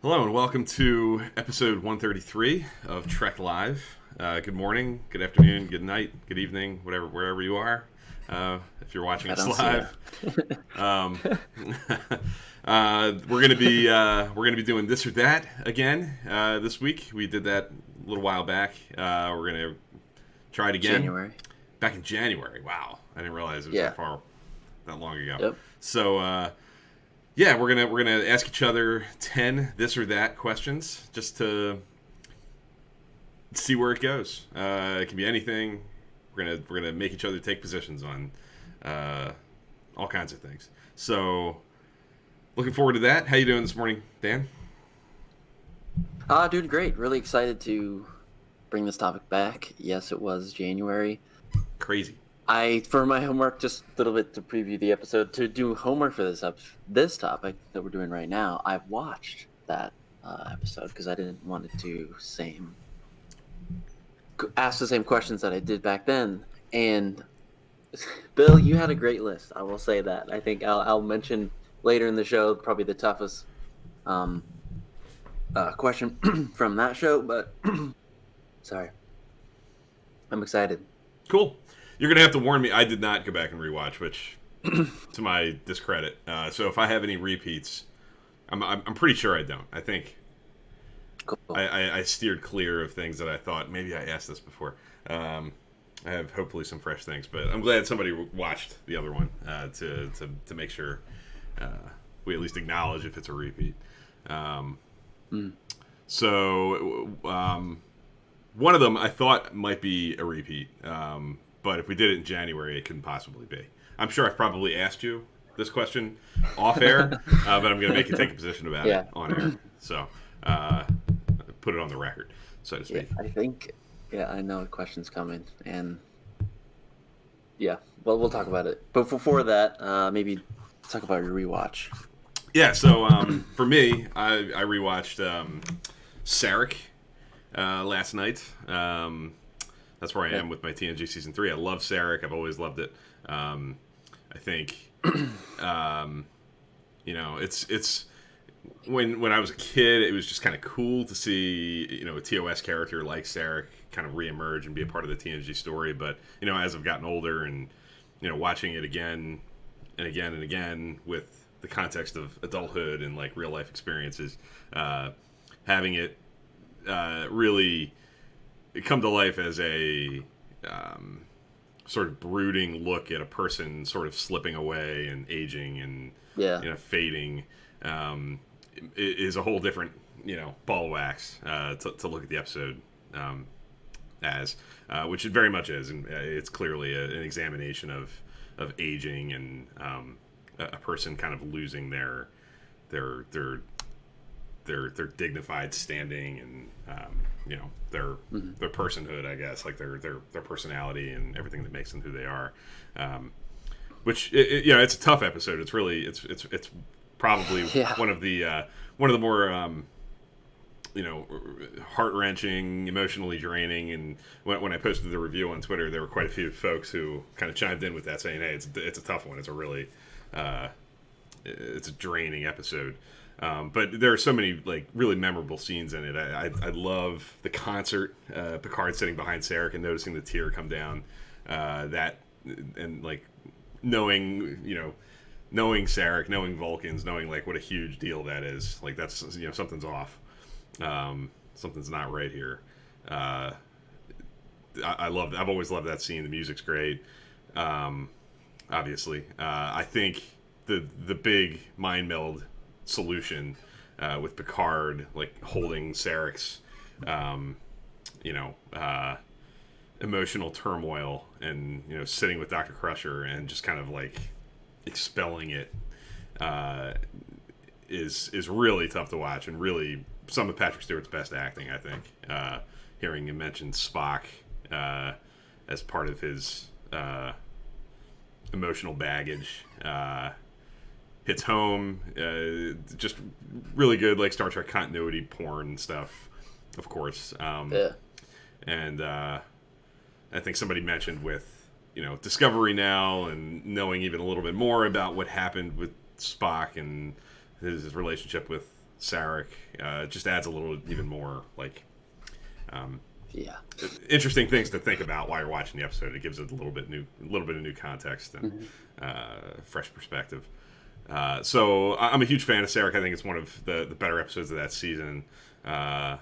Hello and welcome to episode 133 of Trek Live. Good morning, good afternoon, good night, good evening, whatever, wherever you are. If you're watching I us don't see live, um, we're gonna be doing this or that again this week. We did that a little while back. We're gonna try it again January. back in January. Wow, I didn't realize it was Yeah. that long ago. Yep. So. Yeah, we're gonna ask each other 10 this or that questions just to see where it goes. It can be anything. We're gonna make each other take positions on uh, all kinds of things. So looking forward to that. How you doing this morning, Dan? Doing great. Really excited to bring this topic back. Yes, it was January. Crazy. For my homework, just a little bit to preview the episode, to do homework for this topic that we're doing right now, I've watched that episode because I didn't want to ask the same questions that I did back then. And Bill, you had a great list. I will say that. I think I'll mention later in the show probably the toughest um, question from that show, but sorry, I'm excited. Cool. You're gonna have to warn me. I did not go back and rewatch, which to my discredit. So if I have any repeats, I'm pretty sure I don't. I think Cool. I steered clear of things that I thought maybe I asked this before. I have hopefully some fresh things, but I'm glad somebody watched the other one to make sure we at least acknowledge if it's a repeat. Um, Mm. so one of them I thought might be a repeat, but if we did it in January, it couldn't possibly be. I'm sure I've probably asked you this question off air, but I'm going to make you take a position about Yeah. it on air. So put it on the record, so to Yeah, speak. I think. Yeah, I know a question's coming, and yeah, well, we'll talk about it. But before that, maybe talk about your rewatch. Yeah, so for me, I rewatched Sarek last night. That's where I am with my TNG season 3. I love Sarek. I've always loved it. I think, it's when I was a kid, it was just kind of cool to see a TOS character like Sarek kind of reemerge and be a part of the TNG story. But as I've gotten older and watching it again and again and again with the context of adulthood and like real life experiences, having it really come to life as a sort of brooding look at a person sort of slipping away and aging and Yeah. fading, is a whole different ball of wax to look at the episode as, which it very much is, and it's clearly an examination of aging and a person kind of losing their their dignified standing and their personhood, I guess, like their personality and everything that makes them who they are. Which it's a tough episode. It's really it's probably Yeah. one of the more heart wrenching, emotionally draining. And when I posted the review on Twitter, there were quite a few folks who kind of chimed in with that, saying, "Hey, it's a tough one. It's a really it's a draining episode." But there are so many like really memorable scenes in it. I love the concert, Picard sitting behind Sarek and noticing the tear come down. That and like knowing Sarek, knowing Vulcans, knowing like what a huge deal that is. Like that's something's off. Something's not right here. I've always loved that scene. The music's great. Obviously, I think the big mind meld solution with Picard like holding Sarek's emotional turmoil and sitting with Dr. Crusher and just kind of like expelling it is really tough to watch, and really some of Patrick Stewart's best acting, I think. Hearing him mention Spock as part of his emotional baggage hits home. Just really good, like Star Trek continuity porn stuff, of course. Yeah. And I think somebody mentioned with Discovery now and knowing even a little bit more about what happened with Spock and his relationship with Sarek. Just adds a little even more like Yeah. interesting things to think about while you're watching the episode. It gives it a little bit of new context and fresh perspective. So I'm a huge fan of Sarek. I think it's one of the better episodes of that season. Yeah,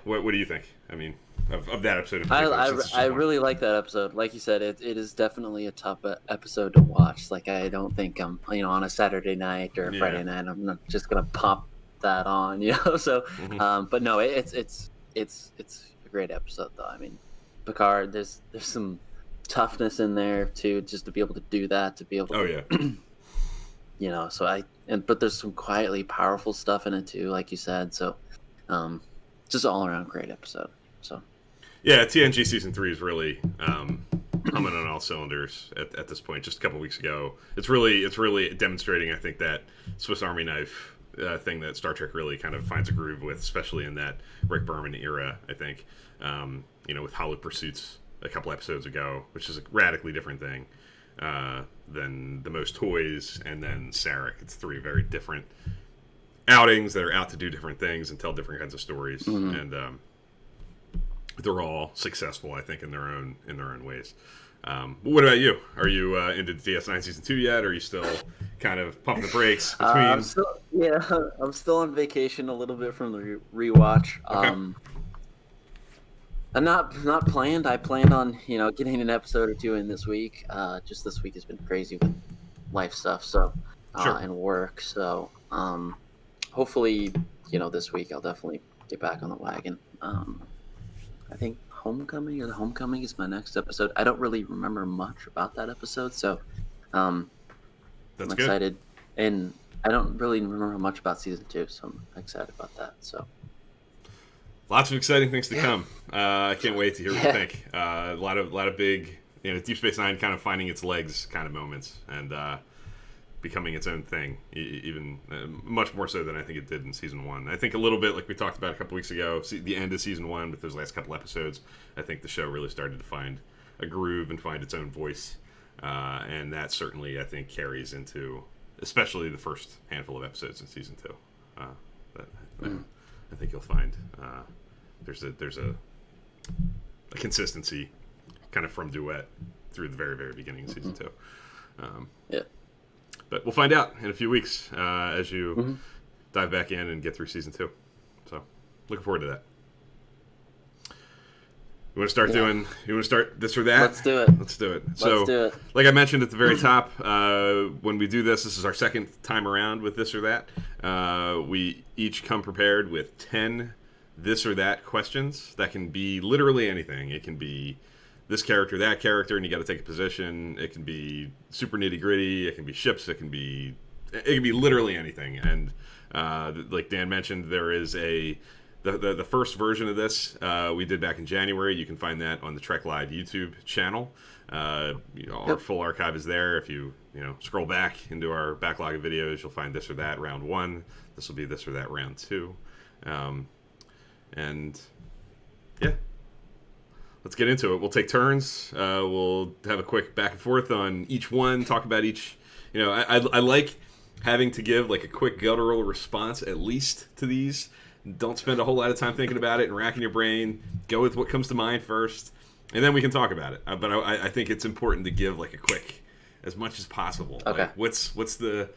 what do you think? I mean, of that episode in particular? I really like that episode. Like you said, it is definitely a tough episode to watch. Like I don't think I'm on a Saturday night or a Friday night I'm not just gonna pop that on, So, but no, it's a great episode though. I mean, Picard, there's some toughness in there too, just to be able to do that, to be able to, So but there's some quietly powerful stuff in it too, like you said. So, just all around great episode. So yeah, TNG season 3 is really humming on all cylinders at this point. Just a couple weeks ago, it's really demonstrating, I think, that Swiss Army knife thing that Star Trek really kind of finds a groove with, especially in that Rick Berman era. I think with Hollow Pursuits a couple episodes ago, which is a radically different thing than The Most Toys and then Sarek. It's three very different outings that are out to do different things and tell different kinds of stories, and they're all successful, I think, in their own ways. But what about you? Are you into DS9 season 2 yet, or are you still kind of pumping the brakes between? I'm still on vacation a little bit from the rewatch. Okay. I'm not planned. I planned on getting an episode or two in this week. Just this week has been crazy with life stuff, so Sure. and work. So hopefully, this week I'll definitely get back on the wagon. I think Homecoming is my next episode. I don't really remember much about that episode, so I'm excited. And I don't really remember much about season 2, so I'm excited about that. So lots of exciting things to come. I can't wait to hear what you think. A lot of big, Deep Space Nine kind of finding its legs kind of moments and becoming its own thing, even much more so than I think it did in season 1. I think a little bit like we talked about a couple weeks ago, the end of season 1 with those last couple episodes, I think the show really started to find a groove and find its own voice, and that certainly I think carries into especially the first handful of episodes in season 2. I think you'll find there's a consistency kind of from Duet through the very, very beginning of season 2. Yeah. But we'll find out in a few weeks as you dive back in and get through season 2. So, looking forward to that. You want to start doing? You want to start this or that? Let's do it. Let's do it. Let's do it. Like I mentioned at the very top, when we do this is our second time around with this or that. We each come prepared with 10 this or that questions that can be literally anything. It can be this character, that character, and you got to take a position. It can be super nitty gritty. It can be ships. It can be literally anything. And like Dan mentioned, there is the first version of this we did back in January. You can find that on the Trek Live YouTube channel. Our full archive is there. If you scroll back into our backlog of videos, you'll find this or that round 1. This will be this or that round 2. And yeah. Let's get into it. We'll take turns. We'll have a quick back and forth on each one. Talk about each. I like having to give like a quick guttural response at least to these. Don't spend a whole lot of time thinking about it and racking your brain. Go with what comes to mind first, and then we can talk about it. But I think it's important to give like a quick, as much as possible. Okay. Like, what's the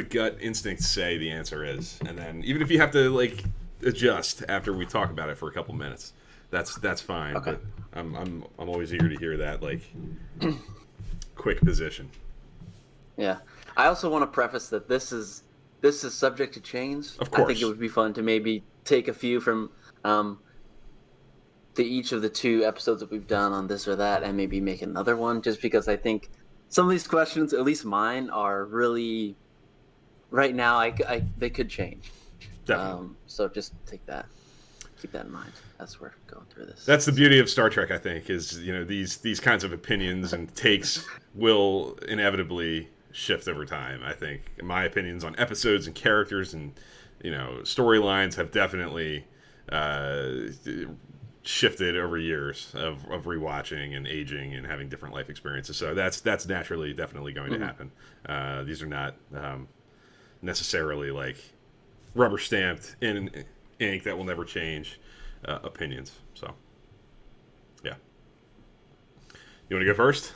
gut instinct say the answer is, and then even if you have to like adjust after we talk about it for a couple minutes. That's fine. Okay. But I'm always eager to hear that like quick position. Yeah. I also want to preface that this is subject to change. Of course. I think it would be fun to maybe take a few from each of the 2 episodes that we've done on this or that and maybe make another one, just because I think some of these questions, at least mine, are really right now they could change. Definitely. So just keep that in mind as we're going through this. That's the beauty of Star Trek, I think, is these kinds of opinions and takes will inevitably shift over time. I think my opinions on episodes and characters and storylines have definitely shifted over years of rewatching and aging and having different life experiences. So that's naturally definitely going to happen. These are not necessarily like rubber stamped in ink that will never change opinions. So yeah, you want to go first?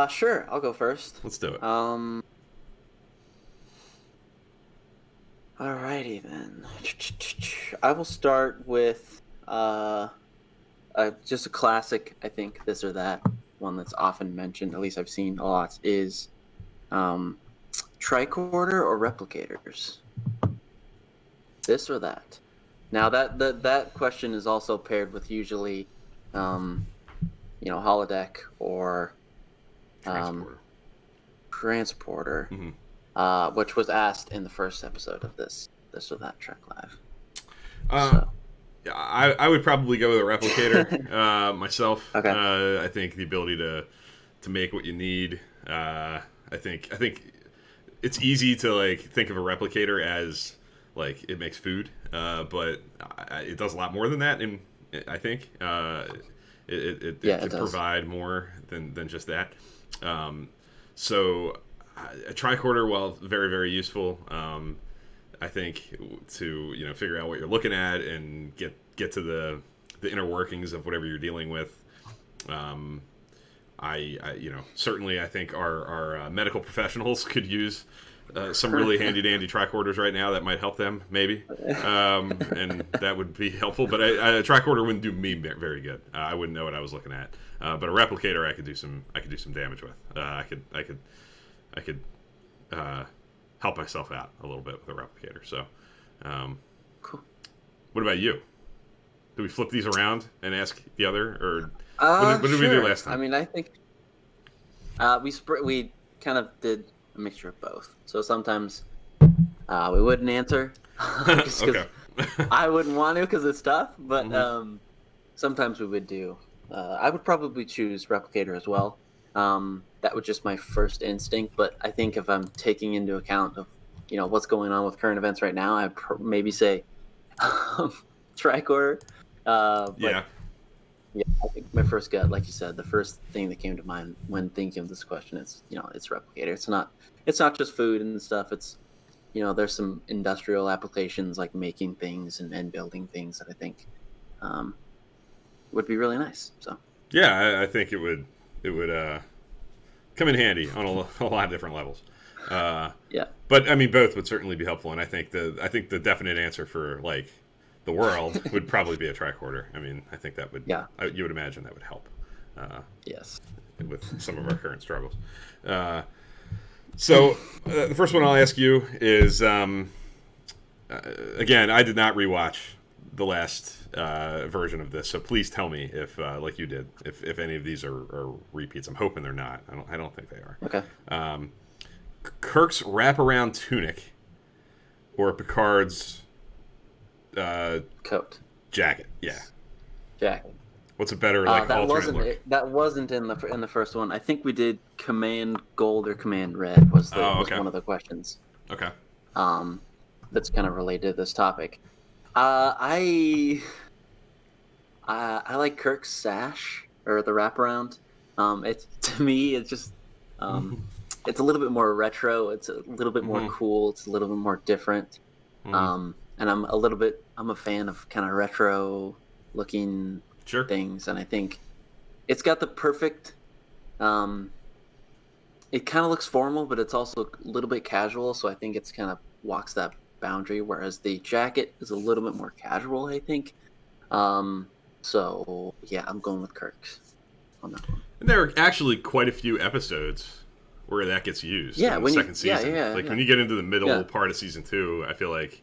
Sure, I'll go first. Let's do it. Alrighty then. I will start with just a classic. I think this or that one that's often mentioned. At least I've seen a lot. Is um, tricorder or replicators? This or that? Now that question is also paired with usually, holodeck or Transporter. transporter, which was asked in the first episode of this or that Trek Live. So. Yeah, I would probably go with a replicator myself. Okay. I think the ability to make what you need. I think it's easy to like think of a replicator as like it makes food, but it does a lot more than that. And I think it can provide more than just that. So a tricorder, while very very useful, I think to figure out what you're looking at and get to the inner workings of whatever you're dealing with. I certainly I think our medical professionals could use some really handy dandy tricorders right now that might help them maybe, and that would be helpful. But a tricorder wouldn't do me very good. I wouldn't know what I was looking at. But a replicator I could do some damage with. I could help myself out a little bit with a replicator. So, cool. What about you? Do we flip these around and ask the other, or what did we do last time? I mean, I think we kind of did a mixture of both. So sometimes we wouldn't answer. Okay. I wouldn't want to because it's tough, but sometimes we would do. I would probably choose replicator as well. That was just my first instinct, but I think if I'm taking into account of what's going on with current events right now, I'd maybe say tricorder. Yeah, I think my first gut, like you said, the first thing that came to mind when thinking of this question is it's replicator. It's not just food and stuff. It's there's some industrial applications like making things and building things that I think would be really nice. So yeah, I think it would come in handy on a lot of different levels. Yeah, but I mean, both would certainly be helpful, and I think the definite answer for like the world would probably be a tricorder. I mean, I think that would you would imagine that would help. Yes, with some of our current struggles. So the first one I'll ask you is again, I did not rewatch the last version of this, so please tell me if, like you did, if any of these are repeats. I'm hoping they're not. I don't think they are. Okay. Kirk's wraparound tunic or Picard's coat jacket. Yeah. Jacket. What's a better like alternate look? That wasn't in the first one. I think we did command gold or command red was one of the questions. Okay. That's kind of related to this topic. I like Kirk's sash or the wraparound. It's to me, it's just it's a little bit more retro. It's a little bit more cool. It's a little bit more different. And I'm a fan of kind of retro looking things, and I think it's got the perfect. It kind of looks formal, but it's also a little bit casual. So I think it's kind of walks that boundary, whereas the jacket is a little bit more casual, I think. So yeah, I'm going with Kirk's on that one. And there are actually quite a few episodes where that gets used. In the second season. When you get into the middle part of season 2, I feel like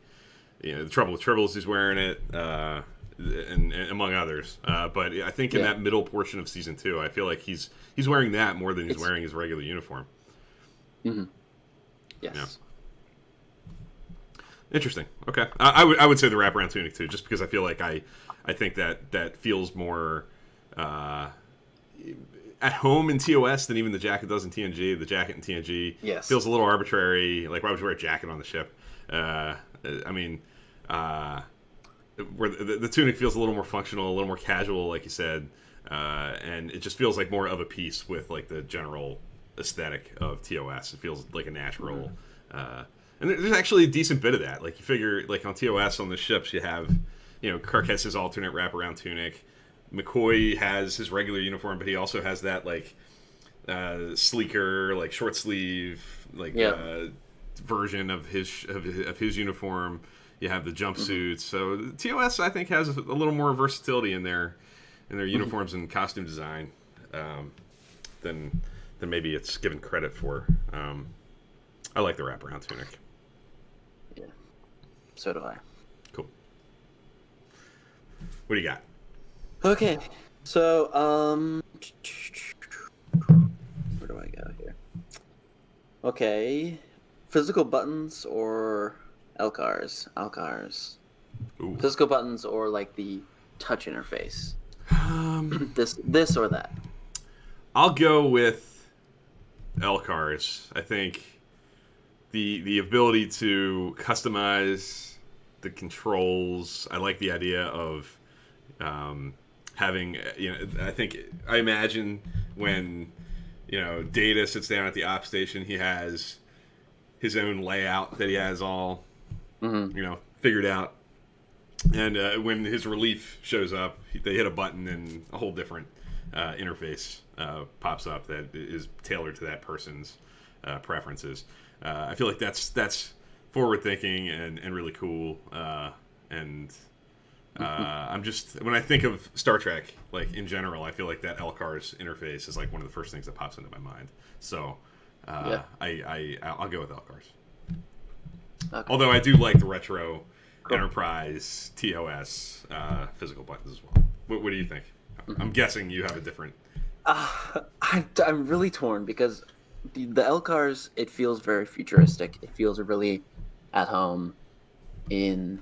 the Trouble with Tribbles, he's wearing it, and among others. But I think in that middle portion of season 2, I feel like he's wearing that more than he's wearing his regular uniform. Mm-hmm. Yes. Yeah. Interesting. Okay, I would say the wraparound tunic too, just because I feel like I think that feels more at home in TOS than even the jacket does in TNG. The jacket in TNG feels a little arbitrary. Like, why would you wear a jacket on the ship? I mean, where the tunic feels a little more functional, a little more casual, like you said, and it just feels like more of a piece with like the general aesthetic of TOS. It feels like a natural, and there's actually a decent bit of that. Like you figure, like on TOS on the ships, you have, Kirk has his alternate wraparound tunic. McCoy has his regular uniform, but he also has that like sleeker, like short sleeve, like Yeah. version of his uniform. You have the jumpsuits. So the TOS, I think, has a little more versatility in their uniforms and costume design than maybe it's given credit for. I like the wraparound tunic. Yeah. So do I. Cool. What do you got? Okay. So, where do I go here? Okay. Physical buttons or LCARs? LCARs. Ooh. Physical buttons or like the touch interface? This or that? I'll go with LCARs. I think the ability to customize the controls. I like the idea of having, I imagine when, Data sits down at the op station, he has his own layout that he has all, figured out. And when his relief shows up, they hit a button and a whole different interface pops up that is tailored to that person's preferences. I feel like that's forward thinking and really cool. I'm just, when I think of Star Trek, like in general, I feel like that LCARS interface is like one of the first things that pops into my mind. So I'll go with LCARS. Okay. Although I do like the retro Enterprise TOS physical buttons as well. What do you think? I'm guessing you have a different. I'm really torn because the LCARS, it feels very futuristic. It feels really at home in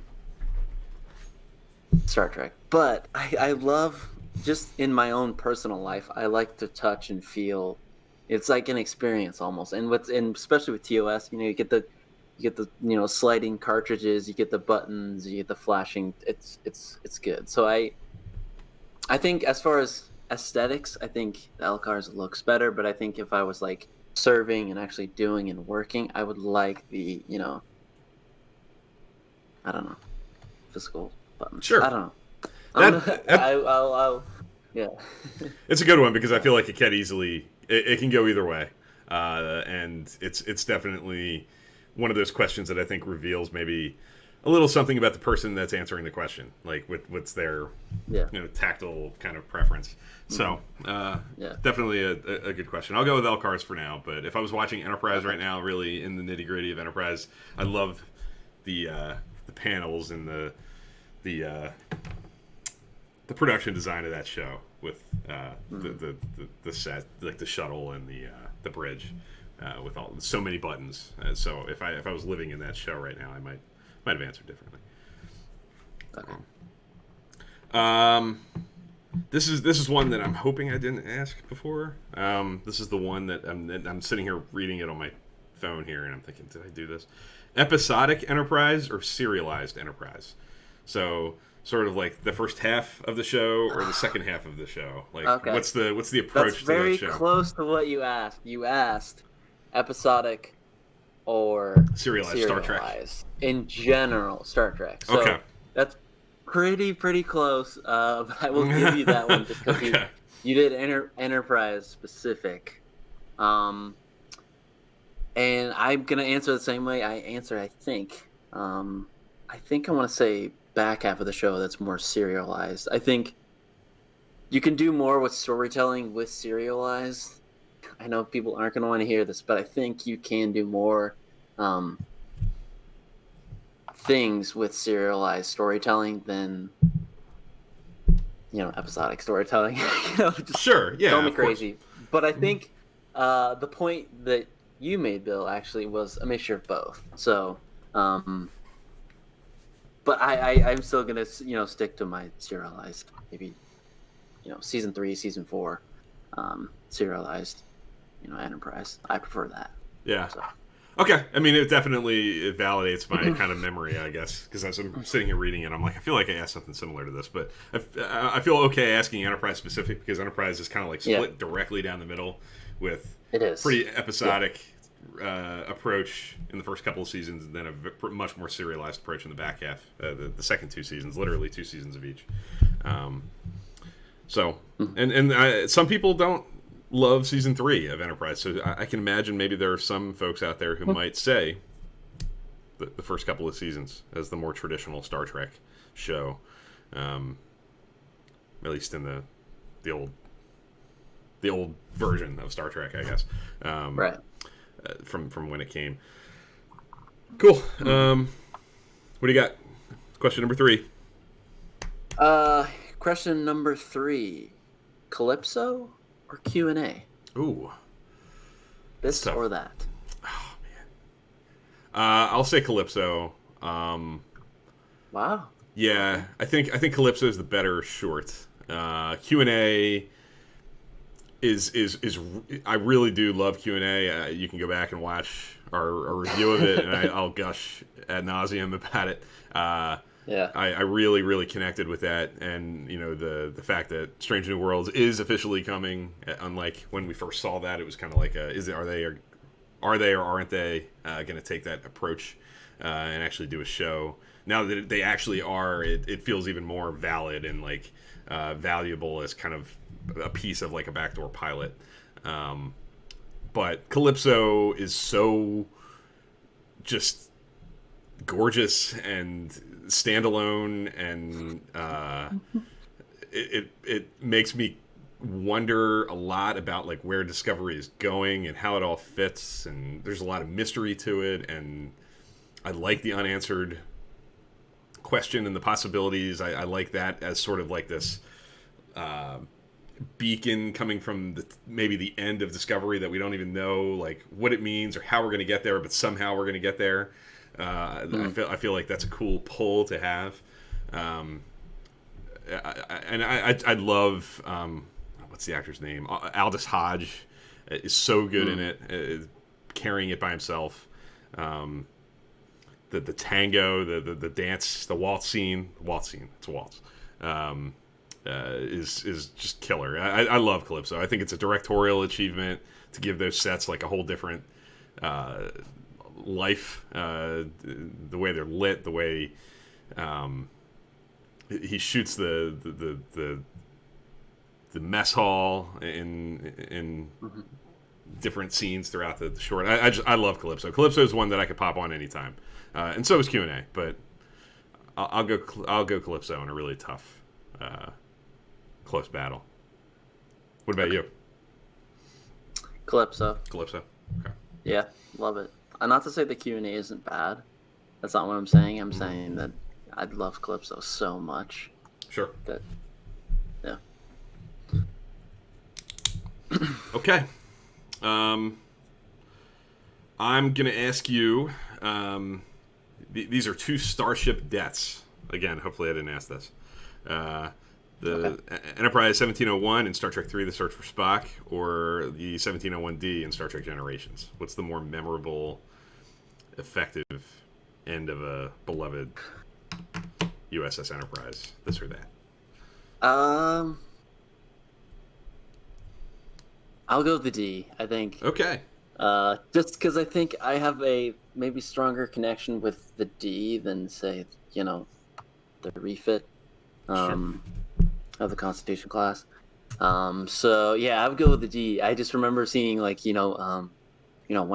Star Trek. But I love, just in my own personal life, I like to touch and feel. It's like an experience almost. And especially with TOS, you get the sliding cartridges, you get the buttons, you get the flashing. It's good. So I think as far as aesthetics, I think the LCARS looks better, but I think if I was like serving and actually doing and working, I would like the, I don't know, physical buttons. Sure. I don't know. I'll yeah. It's a good one because I feel like it can easily, it can go either way. And it's definitely one of those questions that I think reveals maybe a little something about the person that's answering the question, like what's their tactile kind of preference. So definitely a good question. I'll go with LCARS for now, but if I was watching Enterprise right now, really in the nitty gritty of Enterprise, I love the panels and the production design of that show with the set, like the shuttle and the bridge with so many buttons. So if I was living in that show right now, I might have answered differently. Okay. This is one that I'm hoping I didn't ask before. This is the one that I'm sitting here reading it on my phone here, and I'm thinking, did I do this? Episodic Enterprise or serialized Enterprise? So sort of like the first half of the show or the second half of the show. Like, Okay. what's the approach That's very to that show? close to what you asked. You asked episodic or Serialized Star Trek. In general, Star Trek. So Okay. that's pretty close. But I will give you that one just because you did Enterprise specific. And I'm gonna answer the same way I answered. I think I want to say back half of the show that's more serialized. I think you can do more with storytelling with serialized. I know people aren't going to want to hear this, but I think you can do more things with serialized storytelling than episodic storytelling. Just Sure, yeah, call me of course. crazy, but I think the point that you made, Bill, actually was a mixture of both. So, but I'm still gonna stick to my serialized, maybe season 3, season 4, serialized. Enterprise. I prefer that. Yeah. So. Okay, I mean, it validates my kind of memory, I guess, because as I'm sitting here reading it, I'm like, I feel like I asked something similar to this, but I feel okay asking Enterprise specific because Enterprise is kind of like Yeah, split directly down the middle with it is. pretty Yeah. episodic approach in the first couple of seasons, and then much more serialized approach in the back half, the second two seasons, literally 2 seasons of each. Um, so, Mhm. some people don't love season 3 of Enterprise, so I can imagine maybe there are some folks out there who might say the first couple of seasons as the more traditional Star Trek show, um, at least in the old the old version of Star Trek, I guess, Right. from when it came. Cool. Hmm. What do you got? Question number 3. Uh, Question number 3: Calypso or Q&A? Ooh, that's This tough. or that? Oh man. I'll say Calypso. Wow. Yeah, Okay. I think Calypso is the better short. Q&A is I really do love Q&A. You can go back and watch our review of it, and I'll gush ad nauseum about it. Yeah. I really really connected with that, and the fact that Strange New Worlds is officially coming. Unlike when we first saw that, it was kind of like are they or aren't they going to take that approach and actually do a show? Now that they actually are, it feels even more valid and like valuable as kind of a piece of like a backdoor pilot. Um, but Calypso is so just gorgeous and standalone, and it makes me wonder a lot about like where Discovery is going and how it all fits, and there's a lot of mystery to it, and I like the unanswered question and the possibilities. I like that as sort of like this beacon coming from maybe the end of Discovery that we don't even know like what it means or how we're going to get there, but somehow we're going to get there. Mm. I feel like that's a cool pull to have. Um, I love what's the actor's name? Aldous Hodge is so good in Mm. it, carrying it by himself. Um, the tango, the dance, the waltz scene. It's a waltz. Um, is just killer. I love Calypso. I think it's a directorial achievement to give those sets like a whole different uh, life. The way they're lit, the way um, he shoots the mess hall in Mhm. different scenes throughout the short. I love Calypso. Calypso is one that I could pop on anytime, and so is Q&A. But I'll go Calypso in a really tough, close battle. What about Okay. you? Calypso. Calypso. Okay. Yeah, love it. Not to say the Q&A isn't bad. That's not what I'm saying. I'm Mm-hmm. saying that I love Calypso so much Sure. that yeah. Okay. Um, I'm gonna ask you. Um, these are two starship deaths. Again, hopefully I didn't ask this. Uh, Okay. the Enterprise 1701 in Star Trek 3: The Search for Spock, or the 1701D in Star Trek Generations? What's the more memorable, effective end of a beloved USS Enterprise? This or that? Um, I'll go with the D. I think Okay. just because I think I have a maybe stronger connection with the D than say the refit Sure. um of the Constitution class. So yeah, I would go with the D. I just remember seeing like when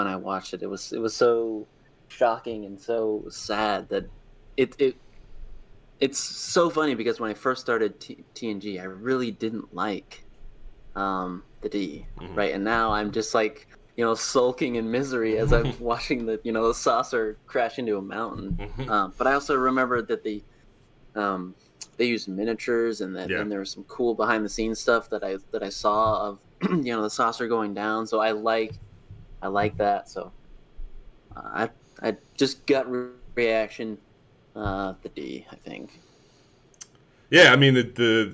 I watched it, it was so shocking and so sad that it it's so funny because when I first started TNG, I really didn't like the D, Mm-hmm. right? And now I'm just like sulking in misery as I'm watching the saucer crash into a mountain. Mm-hmm. But I also remember that um, they used miniatures and that Yeah. and there was some cool behind the scenes stuff that I saw of the saucer going down. So I like that. So I just reaction the D, I think. Yeah. I mean,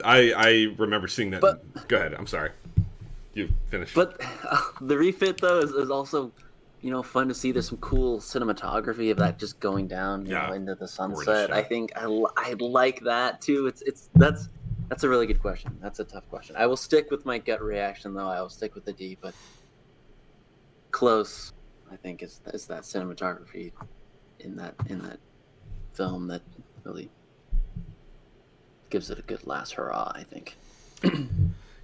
I remember seeing that. But Go ahead. I'm sorry. You finish. but the refit though is also fun to see. There's some cool cinematography of that just going down, Yeah, into the gorgeous sunset. I shot. think I like that too. That's a really good question. That's a tough question. I will stick with my gut reaction though. I will stick with the D, but close. I think is that cinematography in that film that really gives it a good last hurrah. I think.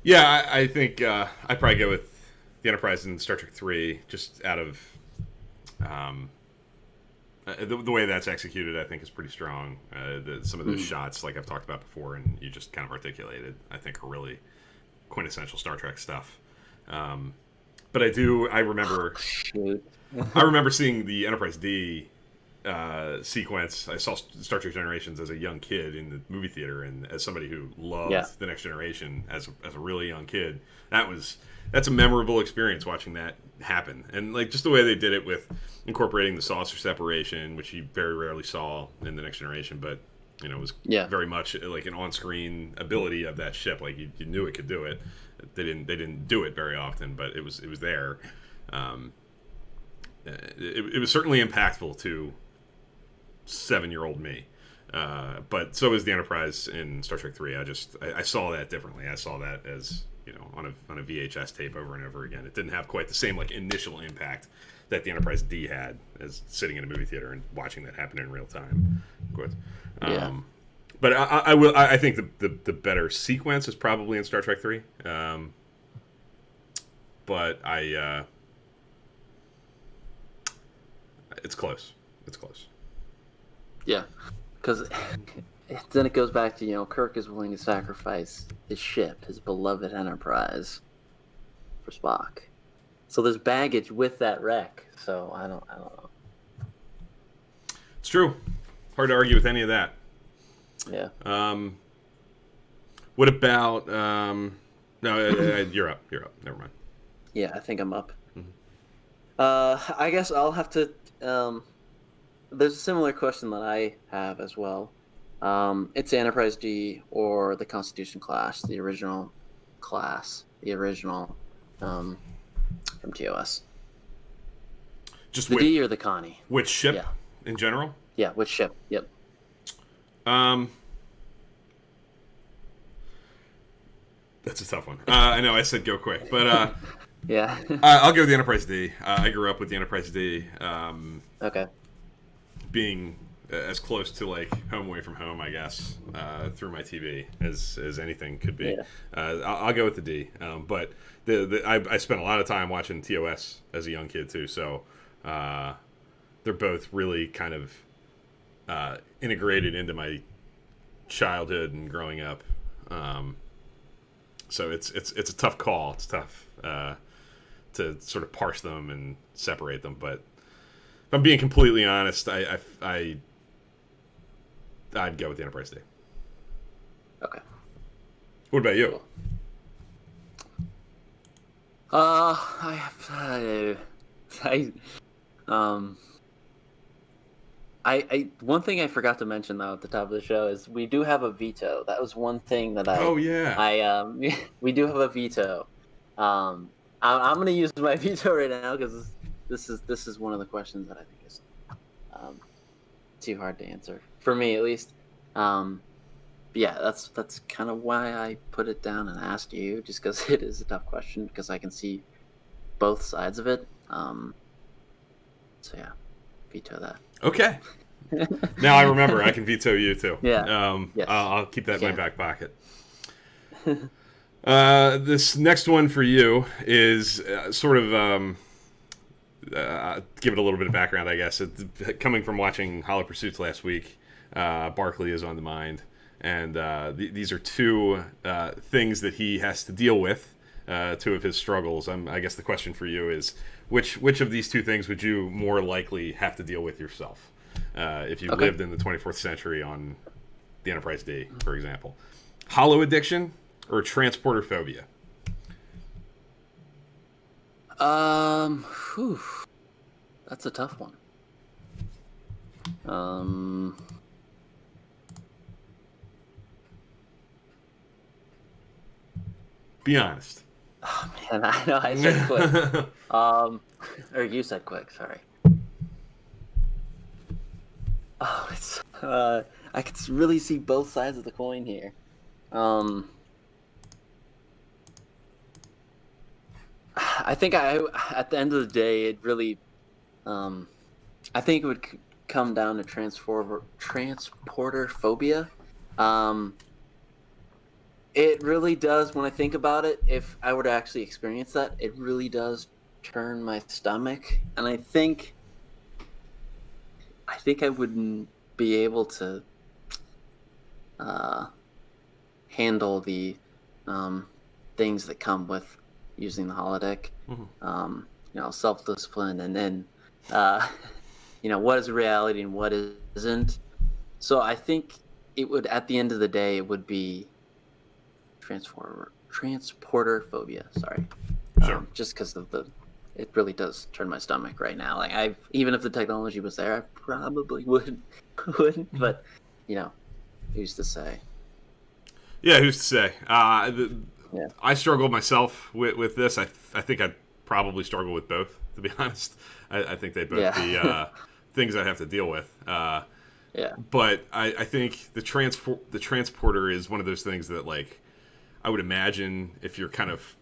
Yeah, I think I'd probably go with the Enterprise in Star Trek Three, just out of um, the way that's executed. I think is pretty strong. Some of those Mm. shots, like I've talked about before, and you just kind of articulated, I think are really quintessential Star Trek stuff. Um, but I remember Shoot. I remember seeing the Enterprise D sequence. I saw Star Trek Generations as a young kid in the movie theater, and as somebody who Yeah. loved the Next Generation as a really young kid, that's a memorable experience watching that happen. And like just the way they did it with incorporating the saucer separation, which you very rarely saw in the Next Generation, but it was Yeah. very much like an on-screen ability of that ship. Like you knew it could do it. They didn't do it very often, but it was there. Um, it was certainly impactful to 7-year-old me. But so is the Enterprise in Star Trek Three. I saw that differently. I saw that as on a VHS tape over and over again. It didn't have quite the same like initial impact that the Enterprise D had as sitting in a movie theater and watching that happen in real time. Of course. Yeah. But I think the better sequence is probably in Star Trek Three. But it's close. It's close. Yeah. Because then it goes back to Kirk is willing to sacrifice his ship, his beloved Enterprise, for Spock. So there's baggage with that wreck. So I don't know. It's true. Hard to argue with any of that. Yeah. What about? No, you're up. You're up. Never mind. Yeah, I think I'm up. Mhm. I guess I'll have to. There's a similar question that I have as well. It's Enterprise D or the Constitution class, the original class, the original from TOS. Just The D or the Connie? which ship Yeah, in general? yeah. Which ship? Yep. Um, that's a tough one. I know I said go quick, but Yeah. I'll go with the Enterprise D. I grew up with the Enterprise D. Okay. Being as close to like home away from home, I guess, through my TV as anything could be. Yeah. I'll go with the D. But I spent a lot of time watching TOS as a young kid too, so they're both really kind of integrated into my childhood and growing up. So it's a tough call. It's tough to sort of parse them and separate them, but if I'm being completely honest, I'd go with the Enterprise D. Okay. What about you? Cool. I have. Um. One thing I forgot to mention though at the top of the show is we do have a veto. That was one thing that Oh yeah. we do have a veto. I'm gonna use my veto right now because this is one of the questions that I think is um, too hard to answer for me at least. But yeah, that's kind of why I put it down and asked you, just because it is a tough question because I can see both sides of it. So yeah, veto that. Okay. Now I remember I can veto you too. Yeah. Yes. I'll keep that in my Can. back pocket. This next one for you is sort of give it a little bit of background, I guess. Coming from watching Hollow Pursuits last week, Barkley is on the mind, and these are two things that he has to deal with. Two of his struggles. I guess the question for you is, which of these two things would you more likely have to deal with yourself if you Okay. lived in the 24th century on the Enterprise D, for example? Hollow addiction or transporter phobia? Whew, that's a tough one. Um, Be honest. oh man, I know I said quick. Um, or you said quick. Sorry. Oh, it's I could really see both sides of the coin here. Um, I think at the end of the day, it really, um, I think it would come down to transporter phobia. Um, it really does. When I think about it, if I were to actually experience that, it really does turn my stomach, and I think I wouldn't be able to uh, handle the um, things that come with using the holodeck. Mhm. Self discipline, and then uh, what is reality and what isn't. So I think it would, at the end of the day, it would be transporter phobia. Sorry, Sure. just because of it really does turn my stomach right now. Like even if the technology was there, I probably wouldn't. But who's to say? Yeah, who's to say? Yeah. I struggle myself with this. I think I'd probably struggle with both, to be honest. I think they'd both be Yeah. things I'd have to deal with. Yeah. But I think the transporter is one of those things that, like, I would imagine if you're kind of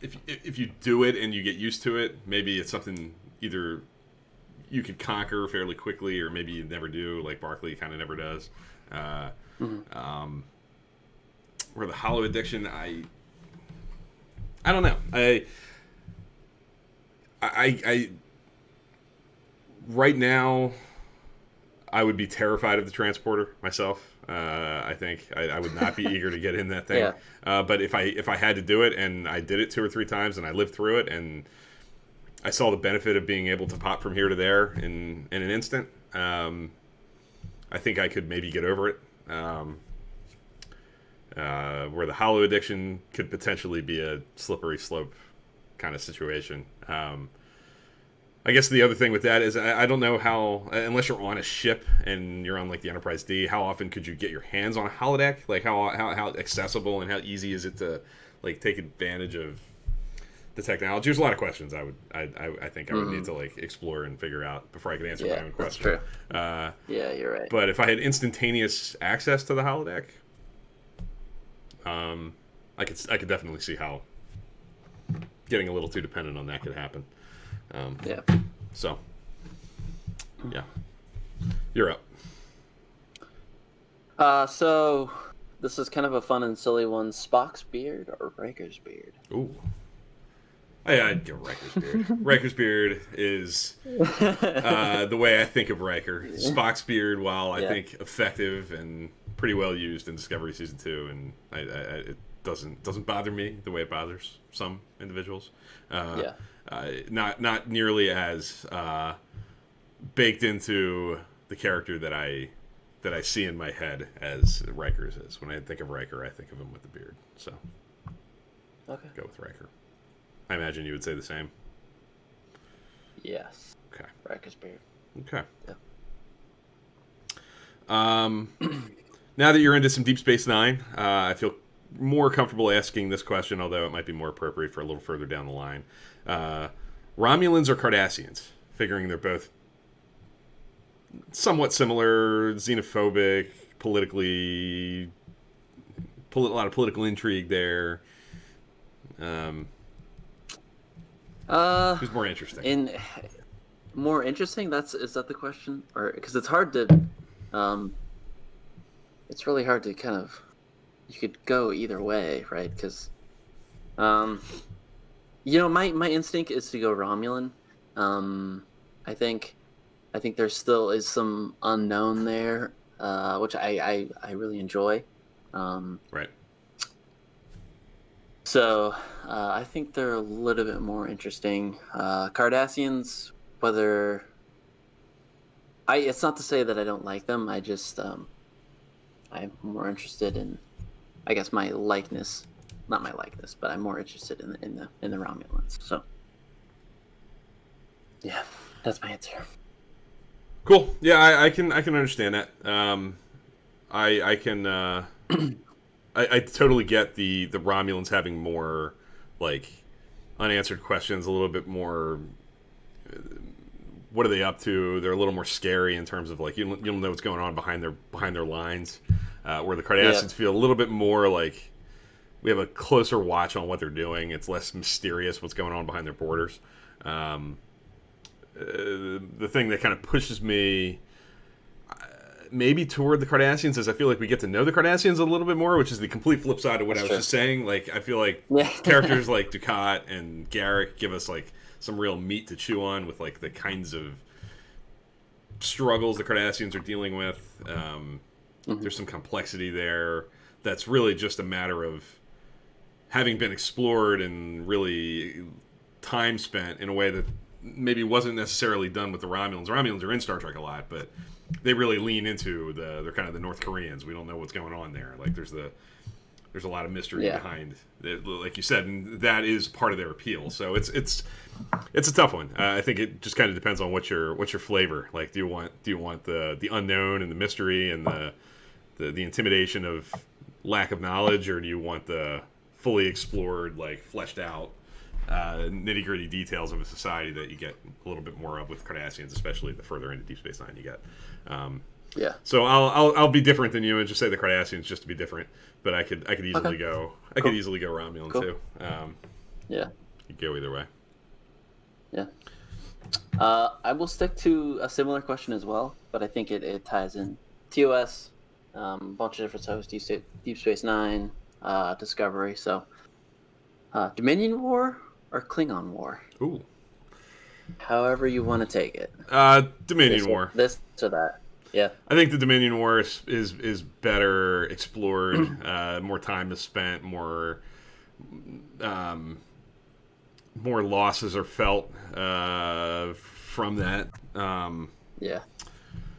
if you do it and you get used to it, maybe it's something either you could conquer fairly quickly, or maybe you never do, like Barkley kind of never does. Uh, Mhm. where the hollow addiction, I don't know. I right now I would be terrified of the transporter myself. I think I would not be eager to get in that thing. Yeah. But if I had to do it, and I did it 2 or 3 times, and I lived through it, and I saw the benefit of being able to pop from here to there in an instant, I think I could maybe get over it. Where the hollow addiction could potentially be a slippery slope kind of situation. I guess the other thing with that is I don't know how, unless you're on a ship and you're on like the Enterprise D, how often could you get your hands on a holodeck? Like how accessible and how easy is it to like take advantage of the technology? There's a lot of questions I think I would need to like explore and figure out before I could answer my Yeah, own that's question. true. Yeah, you're right. But if I had instantaneous access to the holodeck, I could definitely see how getting a little too dependent on that could happen. Yeah. So, yeah, you're up. So this is kind of a fun and silly one. Spock's beard or Riker's beard? Ooh, I'd go Riker's beard. Riker's beard is the way I think of Riker. Spock's beard, while I Yeah. think effective and pretty well used in Discovery season 2, and it doesn't bother me the way it bothers some individuals. Yeah. Not nearly as baked into the character that I see in my head as Riker's is. When I think of Riker, I think of him with the beard. So, Okay. go with Riker. I imagine you would say the same. Yes. Okay. Riker's beard. Okay. Yeah. Now that you're into some Deep Space Nine, I feel more comfortable asking this question, although it might be more appropriate for a little further down the line. Romulans or Cardassians? Figuring they're both somewhat similar, xenophobic, politically, a lot of political intrigue there. Who's more interesting? In more interesting. Is that the question? Or because it's hard to, it's really hard to kind of. You could go either way, right? Because, my instinct is to go Romulan. I think there still is some unknown there, which I really enjoy. Right. So I think they're a little bit more interesting. Cardassians, whether it's not to say that I don't like them. I just I'm more interested in, I guess, my likeness, not my likeness, but I'm more interested in the Romulans. So yeah, that's my answer. Cool. Yeah, I can understand that. I can. I totally get the Romulans having more like unanswered questions, a little bit more what are they up to? They're a little more scary in terms of like you don't know what's going on behind their lines. Where the Yeah. Cardassians feel a little bit more like we have a closer watch on what they're doing. It's less mysterious what's going on behind their borders. Um, the thing that kind of pushes me maybe toward the Cardassians is I feel like we get to know the Cardassians a little bit more, which is the complete flip side of what That's I was true. just saying. Like I feel like Yeah. characters like Ducat and Garrick give us like some real meat to chew on with like the kinds of struggles the Cardassians are dealing with. Mhm. There's some complexity there that's really just a matter of having been explored and really time spent in a way that maybe wasn't necessarily done with the Romulans. Romulans are in Star Trek a lot, but they really lean into they're kind of the North Koreans. We don't know what's going on there. Like there's a lot of mystery Yeah. behind it, like you said, and that is part of their appeal. So it's a tough one. I think it just kind of depends on what's your flavor. Like, do you want the unknown and the mystery and the intimidation of lack of knowledge, or do you want the fully explored, like fleshed out, nitty gritty details of a society that you get a little bit more of with Cardassians, especially the further into Deep Space Nine you get. Um, Yeah. so I'll be different than you and just say the Cardassians just to be different. But I could Okay. easily go Cool. Romulan Cool. too. Yeah. You could go either way. Yeah. I will stick to a similar question as well, but I think it ties in TOS, a bunch of different shows, Deep Space Nine, Discovery. So, Dominion War or Klingon War, Ooh, however you want to take it. Dominion War. This or that. Yeah. I think the Dominion War is better explored. More time is spent. Um, more losses are felt from that. Yeah.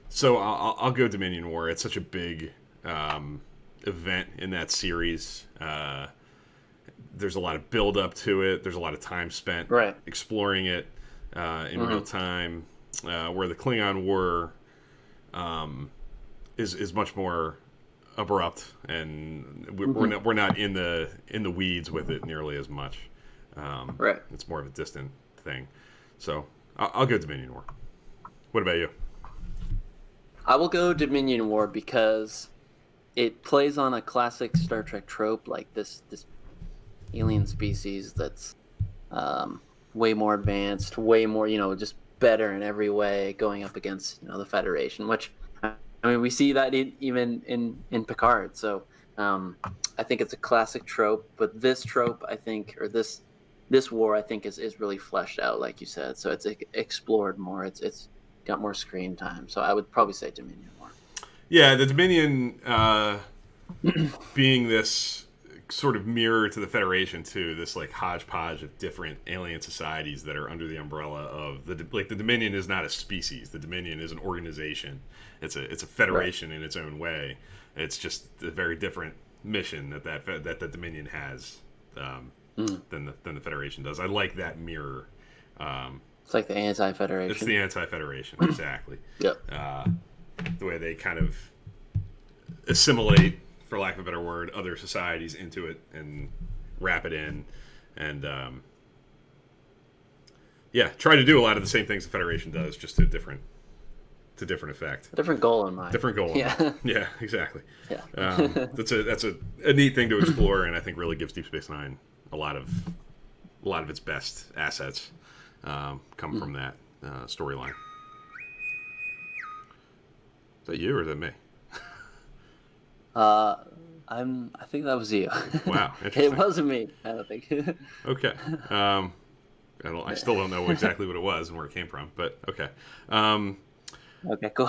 So I'll go Dominion War. It's such a big event in that series. There's a lot of build up to it. There's a lot of time spent Right. exploring it in real time. Where the Klingon War is much more abrupt, and we're not in the weeds with it nearly as much. Right. It's more of a distant thing. So I'll go Dominion War. What about you? I will go Dominion War because it plays on a classic Star Trek trope, like this alien species that's way more advanced, way more, just better in every way, going up against the Federation. Which, I mean, we see that even in Picard. So I think it's a classic trope, but this trope, I think, or this war, I think, is really fleshed out, like you said. So it's explored more. It's got more screen time. So I would probably say Dominion War. Yeah, the Dominion being this sort of mirror to the Federation too, this like hodgepodge of different alien societies that are under the umbrella of the Dominion is not a species. The Dominion is an organization. It's a federation in its own way. It's just a very different mission that the Dominion has than the Federation does. I like that mirror. It's like the anti-Federation. It's the anti-Federation, exactly. Yep. The way they kind of assimilate, for lack of a better word, other societies into it and wrap it in, and try to do a lot of the same things the Federation does, just to different effect. Different goal in mind. Different goal. Yeah. Yeah, exactly. Yeah. That's a neat thing to explore, and I think really gives Deep Space Nine a lot of its best assets come from that storyline. Is that you or is that me? I think that was you. Wow, It interesting. wasn't me, I don't think. Okay. I still don't know exactly what it was and where it came from, but okay. Okay, cool.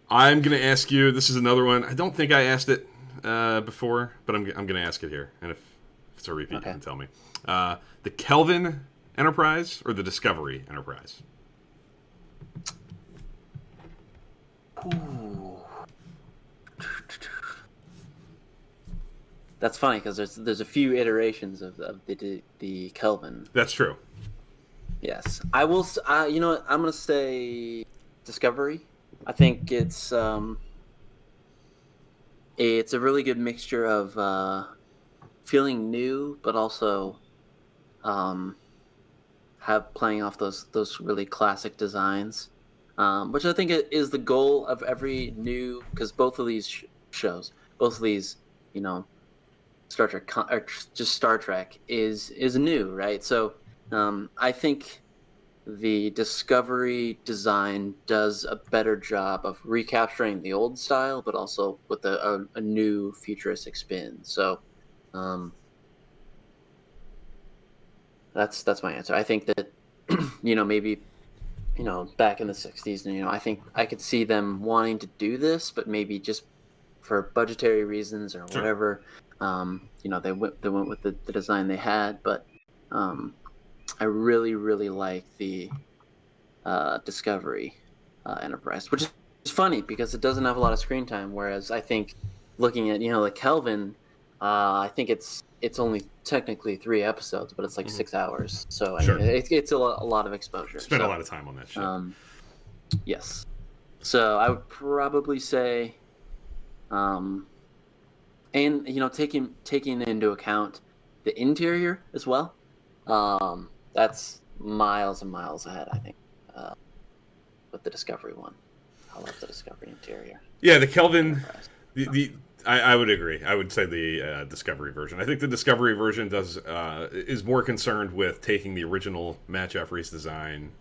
I'm going to ask you. This is another one. I don't think I asked it before, but I'm going to ask it here. And if it's a repeat, Okay. you can tell me. The Kelvin Enterprise or the Discovery Enterprise? Ooh. That's funny because there's a few iterations of the Kelvin. That's true. Yes, I will. You know what? I'm gonna say Discovery. I think it's a really good mixture of feeling new, but also have playing off those really classic designs, which I think is the goal of every new, because both of these shows, both of these, you know, Star Trek or just Star Trek is new, right? So I think the Discovery design does a better job of recapturing the old style, but also with a new futuristic spin. So um, that's my answer. I think that maybe back in the '60s, and I think I could see them wanting to do this, but maybe just for budgetary reasons or Sure. whatever, they went with the design they had. But um, I really really like the Discovery Enterprise, which is funny because it doesn't have a lot of screen time. Whereas I think looking at the Kelvin, I think it's only technically 3 episodes, but it's like Hmm. 6 hours. So I mean, Sure. it's a lot of exposure. Spent a So lot of time on that ship. um, yes, so I would probably say, um, and taking into account the interior as well, that's miles and miles ahead. I think with the Discovery one. I love the Discovery interior. Yeah, the Kelvin, Enterprise. the I would agree. I would say the Discovery version. I think the Discovery version is more concerned with taking the original Matt Jeffries design,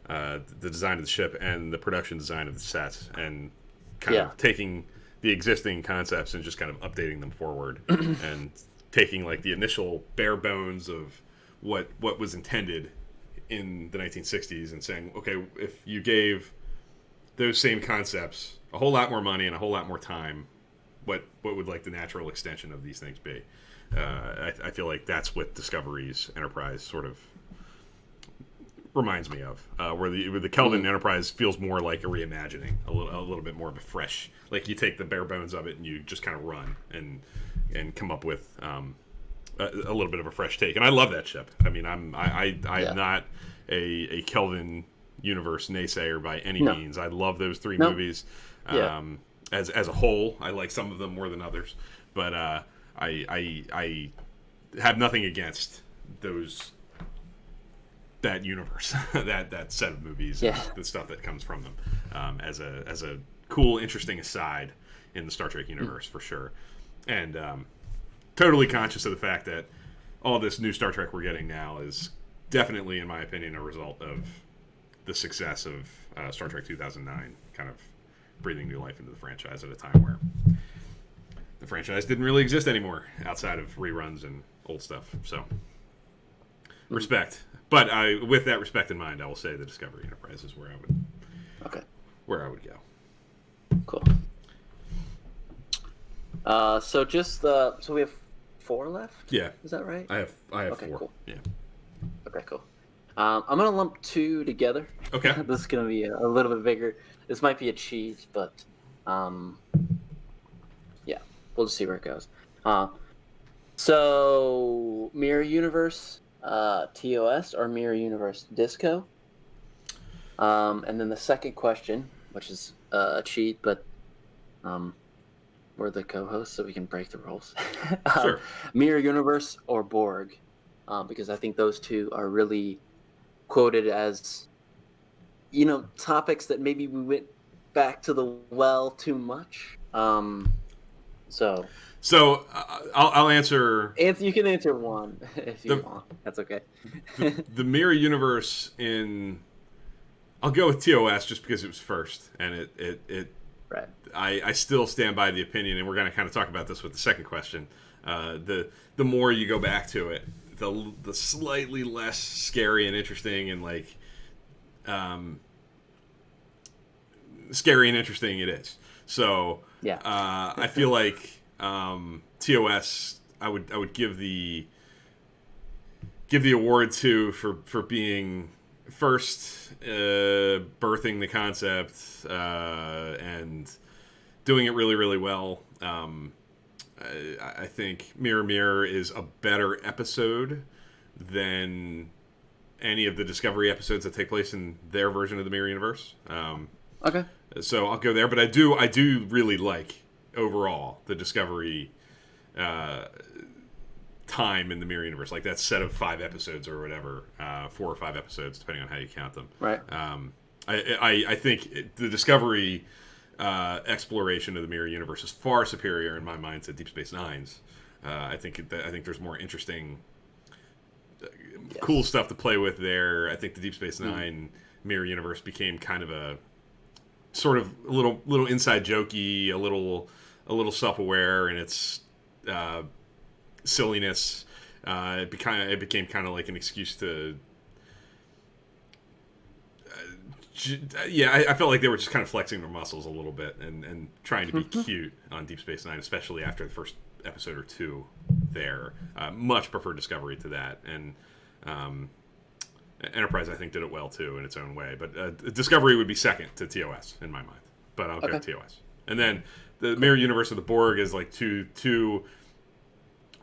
the design of the ship, and the production design of the sets, and kind Yeah. of taking the existing concepts and just kind of updating them forward, and taking like the initial bare bones of what was intended in the 1960s and saying, okay, if you gave those same concepts a whole lot more money and a whole lot more time, what would like the natural extension of these things be? I feel like that's what Discovery's Enterprise sort of reminds me of, where the Kelvin Enterprise feels more like a reimagining, a little bit more of a fresh. Like you take the bare bones of it and you just kind of run and come up with a little bit of a fresh take. And I love that ship. I mean, I'm Yeah. not a Kelvin universe naysayer by any No. means. I love those three No. movies. Yeah. As a whole, I like some of them more than others, but I have nothing against that universe, that set of movies, Yeah. and the stuff that comes from them, as a cool, interesting aside in the Star Trek universe for sure, and totally conscious of the fact that all this new Star Trek we're getting now is definitely, in my opinion, a result of the success of Star Trek 2009, kind of breathing new life into the franchise at a time where the franchise didn't really exist anymore outside of reruns and old stuff. So, respect. But with that respect in mind, I will say the Discovery Enterprise is where Okay. I would go. Cool. So we have 4 left. Yeah, Is that right? I have Okay, 4. cool. Yeah. Okay, cool. I'm gonna lump 2 together. Okay. This is gonna be a little bit bigger. This might be a cheat, but yeah, we'll just see where it goes. So Mirror Universe, TOS, or Mirror Universe Disco. And then the second question, which is a cheat, but we're the co-hosts, so we can break the rules. Sure. Mirror Universe or Borg, because I think those two are really quoted as topics that maybe we went back to the well too much. So I'll answer you can answer one if you want. That's okay. the Mirror Universe in. I'll go with TOS just because it was first, and it Right. I still stand by the opinion, and we're going to kind of talk about this with the second question. The more you go back to it, the slightly less scary and interesting and like scary and interesting it is. So Yeah. I feel like TOS I would give the award to for being first, birthing the concept and doing it really really well. I think Mirror Mirror is a better episode than any of the Discovery episodes that take place in their version of the Mirror Universe. Okay. So I'll go there, but I do really like overall the Discovery time in the Mirror Universe, like that set of 5 episodes or whatever, 4 or 5 episodes, depending on how you count them. Right. I think the Discovery exploration of the Mirror Universe is far superior in my mind to Deep Space Nine's. I think there's more interesting, cool stuff to play with there. I think the Deep Space Nine Mirror Universe became kind of a sort of a little inside jokey, a little self-aware in its silliness. It became kind of like an excuse to. I felt like they were just kind of flexing their muscles a little bit and trying to be cute on Deep Space Nine, especially after the first episode or 2 there. Much prefer Discovery to that. And Enterprise, I think, did it well, too, in its own way. But Discovery would be second to TOS, in my mind. But I'll go TOS. And then the Mirror Universe of the Borg is like two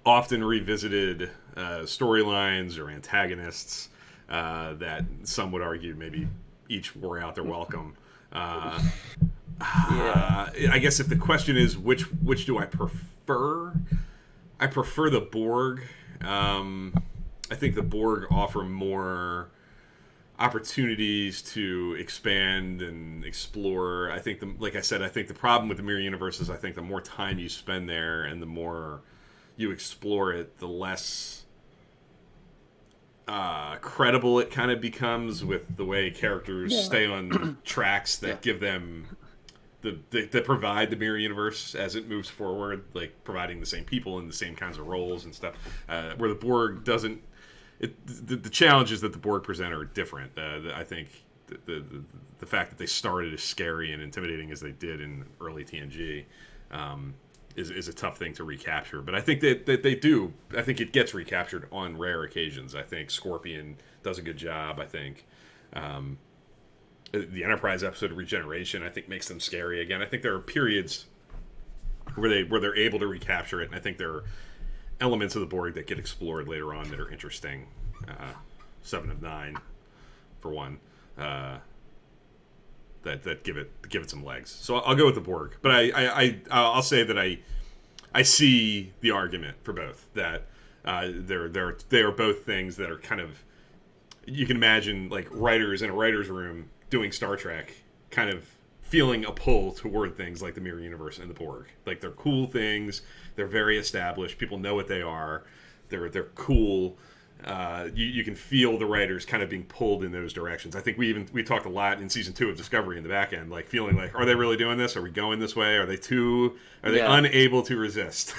often revisited storylines or antagonists that some would argue maybe each wore out their welcome. I guess if the question is which do I prefer, I prefer the Borg. I think the Borg offer more opportunities to expand and explore. I think like I said, I think the problem with the Mirror Universe is I think the more time you spend there and the more you explore it, the less credible it kind of becomes with the way characters stay on tracks that give them that provide the Mirror Universe as it moves forward, like providing the same people and the same kinds of roles and stuff. Where the Borg doesn't. The challenges that the Borg present are different. I think the fact that they started as scary and intimidating as they did in early TNG is a tough thing to recapture. But I think that they do. I think it gets recaptured on rare occasions. I think Scorpion does a good job. I think the Enterprise episode of Regeneration, I think, makes them scary again. I think there are periods where they're able to recapture it, and I think there are elements of the Borg that get explored later on that are interesting. 7 of 9, for one. That give it some legs. So I'll go with the Borg, but I'll say that I see the argument for both. That they are both things that are kind of, you can imagine like writers in a writer's room doing Star Trek, kind of feeling a pull toward things like the Mirror Universe and the Borg. Like they're cool things. They're very established. People know what they are. They're cool. You can feel the writers kind of being pulled in those directions. I think we talked a lot in season 2 of Discovery in the back end, like feeling like, are they really doing this? Are we going this way? Are they unable to resist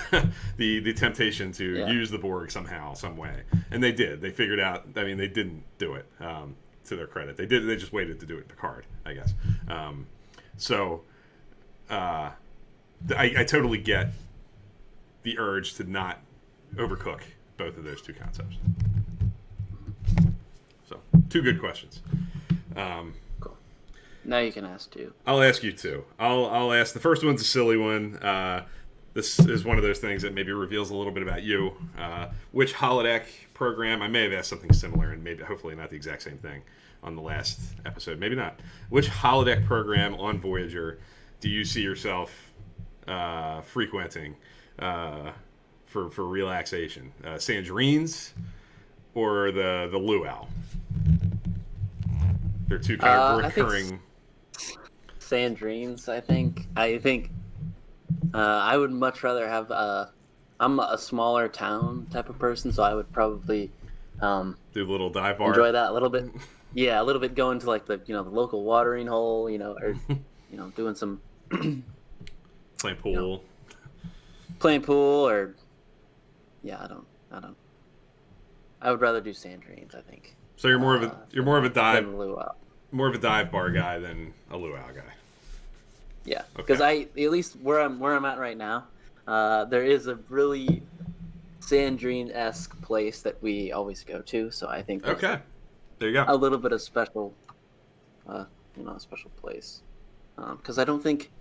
the temptation to use the Borg somehow, some way? And they did. They figured out. I mean, they didn't do it. To their credit, they did. They just waited to do it in Picard, I guess. I totally get the urge to not overcook both of those two concepts. So, 2 good questions. Cool. Now you can ask 2. I'll ask you 2. I'll ask. The first one's a silly one. This is one of those things that maybe reveals a little bit about you. Which holodeck program? I may have asked something similar, and maybe hopefully not the exact same thing on the last episode. Maybe not. Which holodeck program on Voyager do you see yourself frequenting for relaxation? Sandrine's or the Luau? They're 2 kind of recurring. Sandrine's, I think. I would much rather have. I'm a smaller town type of person, so I would probably do a little dive bar. Enjoy that a little bit. Yeah, a little bit going to like the local watering hole, or doing some playing pool. Playing pool, or I don't. I would rather do Sandrine's, I think. So you're more of a dive bar guy than a luau guy. Yeah, because at least where I'm at right now, there is a really Sandrine-esque place that we always go to. So I think there you go. A little bit of special, a special place, because I don't think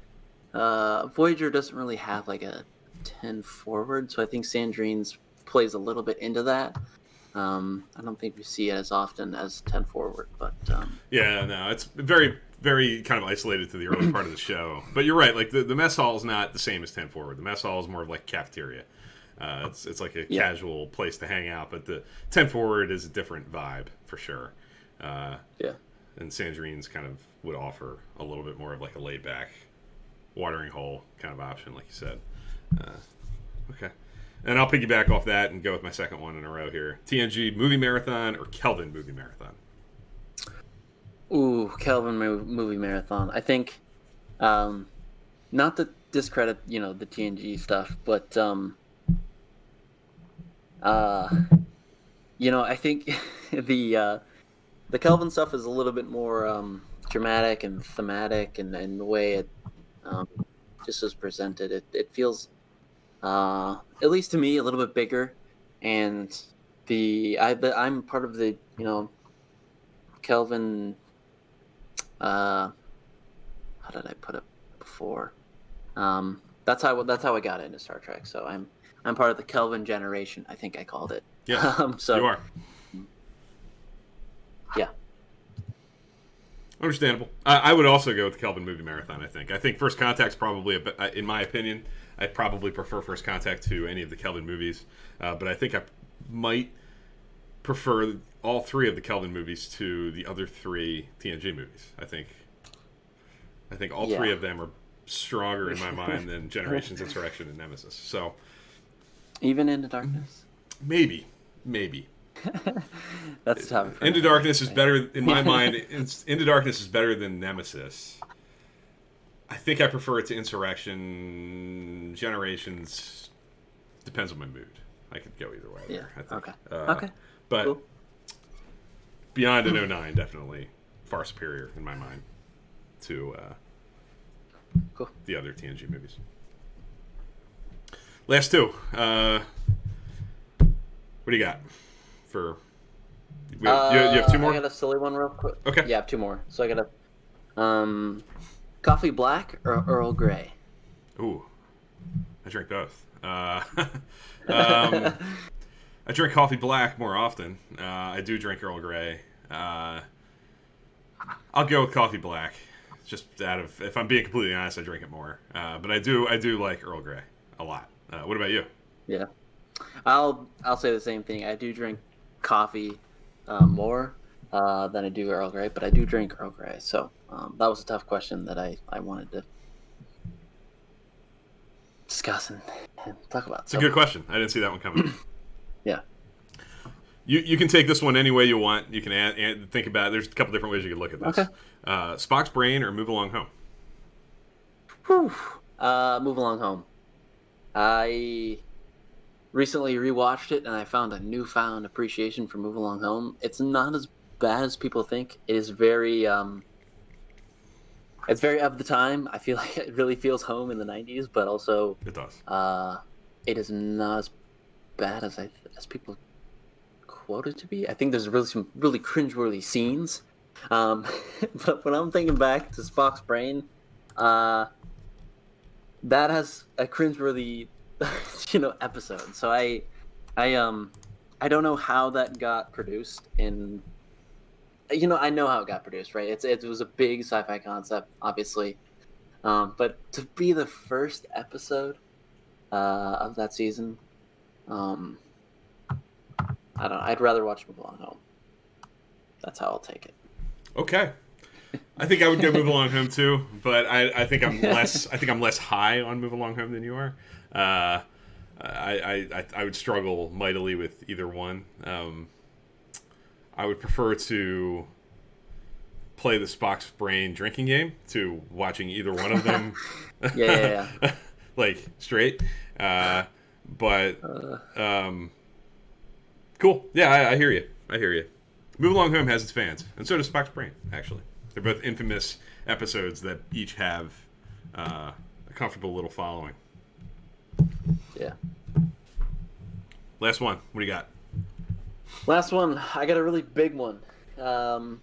Voyager doesn't really have like a 10 forward, so I think Sandrine's plays a little bit into that. I don't think we see it as often as 10 forward, but it's very, very kind of isolated to the early part of the show. But you're right, like the mess hall is not the same as 10 forward. The mess hall is more of like cafeteria. It's like a Yeah. casual place to hang out, but the 10 forward is a different vibe for sure. Yeah. And Sandrine's kind of would offer a little bit more of like a laid back watering hole kind of option, like you said. Okay. And I'll piggyback off that and go with my second one in a row here. TNG movie marathon or Kelvin movie marathon? Ooh, Kelvin movie marathon. I think, not to discredit, the TNG stuff, but uh, I think the Kelvin stuff is a little bit more dramatic and thematic, and the way it um, just is presented. It feels, at least to me, a little bit bigger, and I'm part of the Kelvin. How did I put it before? That's how I got into Star Trek. So I'm part of the Kelvin generation. I think I called it. Yes, So you are. yeah, Understandable. I would also go with the Kelvin movie marathon. I think First Contact's probably in my opinion, I probably prefer First Contact to any of the Kelvin movies. But I think I might prefer all three of the Kelvin movies to the other three TNG movies. I think all three Yeah. of them are stronger in my mind than Generations, Insurrection, and Nemesis. So even Into Darkness. maybe. That's tough. Into Darkness is better in my mind. Into Darkness is better than Nemesis. I think I prefer it to Insurrection. Generations depends on my mood. I could go either way. Yeah. I think. Okay. Okay. But Cool. Beyond an '09, definitely far superior in my mind to Cool. the other TNG movies. Last two. What do you got for? You have two more. I got a silly one real quick. Okay. Yeah, I have two more. So I got coffee black or Earl Grey. Ooh, I drink both. I drink coffee black more often. I do drink Earl Grey. I'll go with coffee black. Just if I'm being completely honest, I drink it more. But I do like Earl Grey a lot. What about you? Yeah. I'll say the same thing. I do drink coffee more than I do Earl Grey, but I do drink Earl Grey. So that was a tough question that I wanted to discuss and talk about. It's a good question. I didn't see that one coming. Yeah. You can take this one any way you want. You can think about it. There's a couple different ways you could look at this. Okay. Spock's Brain or Move Along Home? Whew. Move Along Home. I recently rewatched it and I found a newfound appreciation for Move Along Home. It's not as bad as people think. It is very it's very of the time. I feel like it really feels home in the 90s, but also It does. it is not as bad as people quote it to be. I think there's really some really cringeworthy scenes. But when I'm thinking back to Spock's Brain, that has a cringeworthy, episode. So I don't know how that got produced. And I know how it got produced, right? It was a big sci-fi concept, obviously. But to be the first episode of that season, I don't know. I'd rather watch Move Along Home. That's how I'll take it. Okay. I think I would go Move Along Home too, but I think I'm less. I think I'm less high on Move Along Home than you are. I would struggle mightily with either one. I would prefer to play the Spock's Brain drinking game to watching either one of them. Yeah. Like straight. But cool. Yeah, I hear you. Move Along Home has its fans, and so does Spock's Brain, actually. They're both infamous episodes that each have a comfortable little following. Yeah. Last one. What do you got? Last one. I got a really big one. And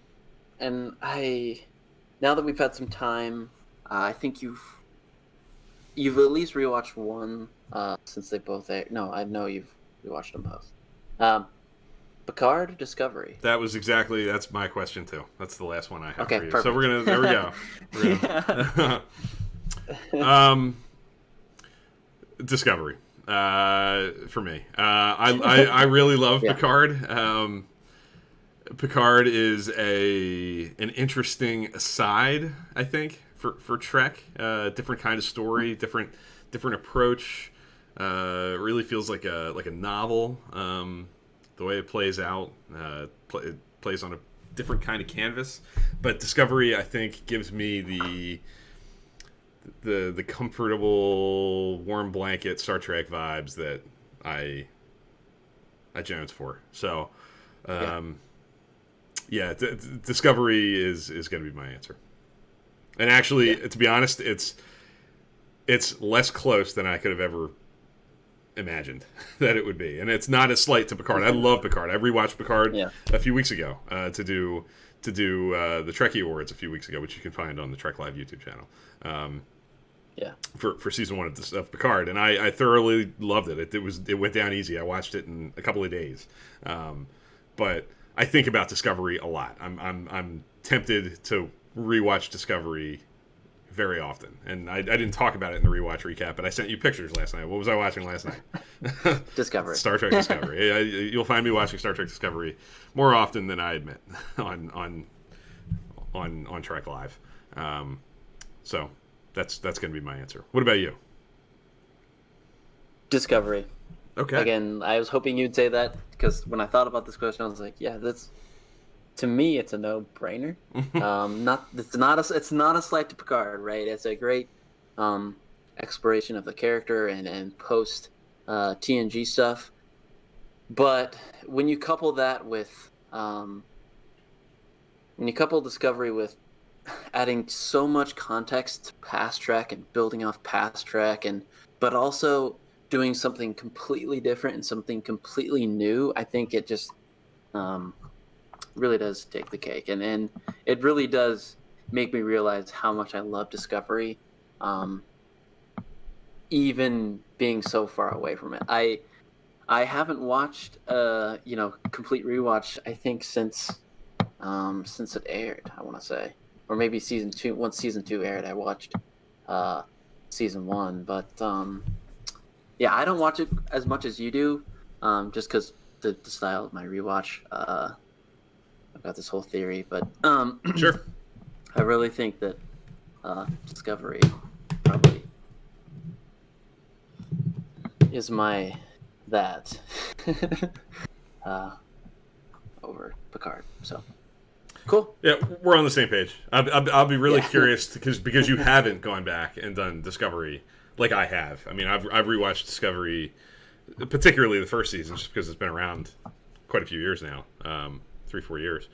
now that we've had some time, I think you've at least rewatched one, since they both aired. No, I know you've rewatched them both. Picard, Discovery. That's my question too. That's the last one I have Okay, for you. perfect. So there we go. Discovery. for me. I really love Yeah. Picard. Picard is an interesting aside, I think, for Trek. Different kind of story, different approach. Really feels like a novel. The way it plays out, it plays on a different kind of canvas. But Discovery, I think, gives me the comfortable warm blanket Star Trek vibes that I Jones for. So, Yeah. um, yeah, Discovery is going to be my answer. And actually, Yeah. to be honest, it's less close than I could have ever imagined that it would be. And it's not a slight to Picard. I love Picard. I rewatched Picard Yeah. a few weeks ago to do the Trekkie Awards a few weeks ago, which you can find on the Trek Live YouTube channel. Yeah. For season one of Picard, and I thoroughly loved it. It went down easy. I watched it in a couple of days, but I think about Discovery a lot. I'm tempted to rewatch Discovery very often, and I didn't talk about it in the rewatch recap, but I sent you pictures last night. What was I watching last night? Discovery. Star Trek Discovery. You'll find me watching Star Trek Discovery more often than I admit on Trek Live. So that's going to be my answer. What about you? Discovery. Okay. Again, I was hoping you'd say that because when I thought about this question, I was like, yeah, that's to me, it's a no-brainer. It's not a slight to Picard, right? It's a great exploration of the character and post TNG stuff. But when you couple that with Discovery with adding so much context to past track and building off past track, but also doing something completely different and something completely new, I think it just really does take the cake, and it really does make me realize how much I love Discovery, even being so far away from it. I haven't watched complete rewatch, I think, since it aired, I want to say, or maybe season 2. Once season 2 aired, I watched season 1, but yeah, I don't watch it as much as you do, just because the style of my rewatch. I've got this whole theory, but Sure. I really think that Discovery probably is my that over Picard. So cool. Yeah, we're on the same page. I'll be really Yeah. curious because you haven't gone back and done Discovery like I have. I mean, I've rewatched Discovery, particularly the first season, just because it's been around quite a few years now, 3-4 years.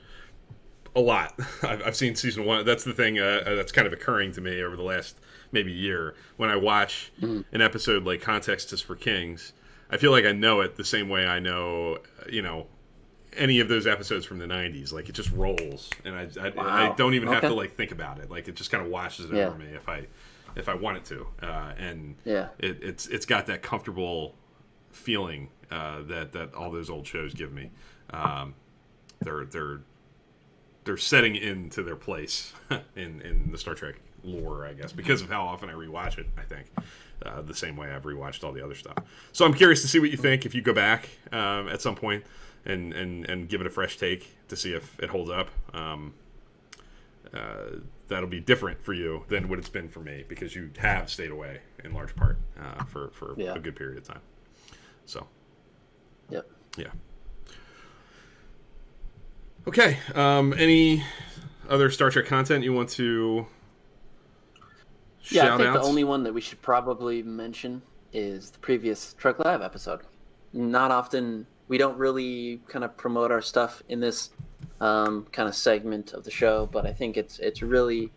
A lot. I've seen season 1. That's the thing that's kind of occurring to me over the last maybe year. When I watch an episode like Context is for Kings, I feel like I know it the same way I know, any of those episodes from the 90s. Like, it just rolls, and I don't even have to like think about it. Like, it just kind of washes it over me if I want it to, and Yeah. it's got that comfortable feeling that all those old shows give me. They're setting into their place in the Star Trek lore, I guess, because of how often I rewatch it. I think the same way I've rewatched all the other stuff. So I'm curious to see what you think if you go back at some point and give it a fresh take to see if it holds up. That'll be different for you than what it's been for me, because you have stayed away in large part for a good period of time. So, Yep. yeah. Okay. Any other Star Trek content you want to Yeah, I shout think out? the only one that we should probably mention is the previous Trek Live episode. Not often, we don't really kind of promote our stuff in this kind of segment of the show, but I think it's really